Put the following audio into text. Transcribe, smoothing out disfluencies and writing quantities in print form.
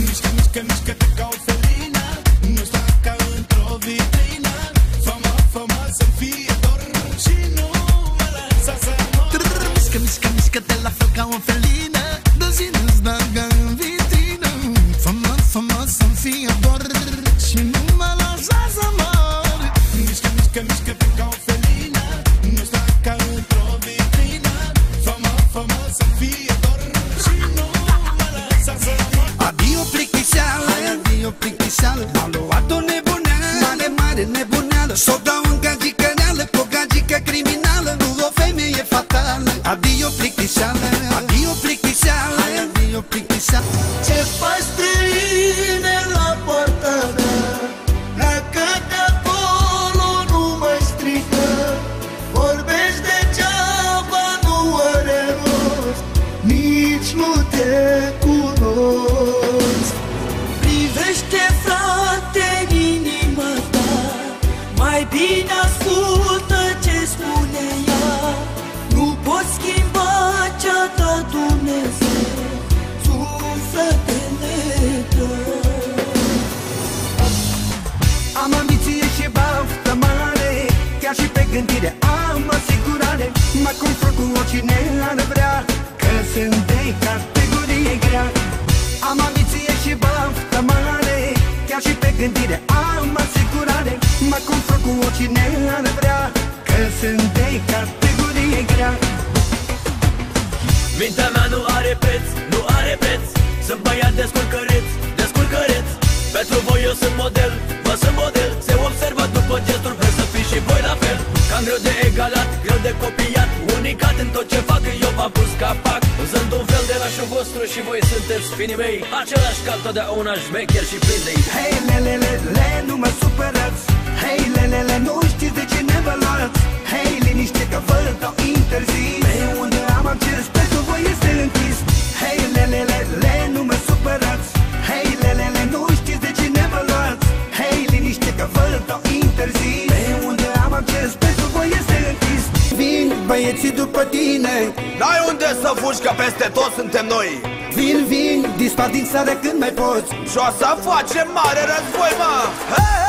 Mișcă, mișcă, mișcă-te ca o felină, nu sta ca într-o vitrină. Fă-mă, fă-mă să fie dor și nu mă lăsa să mor. Mișcă, mișcă, mișcă-te la fel ca o felină, de zi nu-ți dă în vitrină. Fă-mă, fă-mă să-mi fie dor și nu mă lăsa să mor. Mișcă, mișcă, mișcă-te ca o felină, nu sta ca într-o vitrină. Fă-mă, fă-mă să fie dor și nu mă lăsa să mor. Adio plictiseală, adio plictiseală, m-a luat-o nebuneală, mare, mare nebuneală. S-o dau în gagicăneală, cu o gagică criminală, nu o femeie fatală. Adio plictiseală, adio plictiseală, adio plictiseală. Ce faci străine la poarta mea? Pleacă de acolo, nu mai strică. Vorbești degeaba, nu are rost, nici nu te cunosc. Privește, frate, inima ta, mai bine ascultă ce spune ea. Nu poți schimba ce-a dat Dumnezeu, sufletele tău. Am ambiție și baftă mare, chiar și pe gândire am asigurare. Mă confrunt cu oricine ar vrea, că sunt de categorie grea. Am ambiție și baftă mare, chiar și pe gândire am asigurare. Mă confrunt cu oricine ar vrea, că sunt de categorie grea. Mintea mea nu are preț, nu are preț. Sunt băiat descurcăreț, descurcăreț. Pentru voi eu sunt model, vă sunt model. Se observă după gesturi, vreți să fiți și voi la fel. Cam greu de egalat, greu de copiat, unicat în tot ce fac, eu v-am pus capac. Sunt un fel de lașul vostru și voi sunteți finii mei. Același ca totdeauna șmecher și plin de idei. Hei, le, nu mă supărați. Hei, le, nu știți de ce ne vă luați. Hei, liniște că vă dau interzis. Pe unde am acces, pentru voi este închis. Hei, le, nu mă supărați. Hei, le, nu știți de ce ne vă luați. Hei, liniște că vă dau interzis. Pe unde am acces, pentru voi este închis. Vin băieții după tine, N-ai unde să fugi, că peste tot suntem noi. vin, dispar din țară când mai poți. Și o să facem mare război, mă! Hey!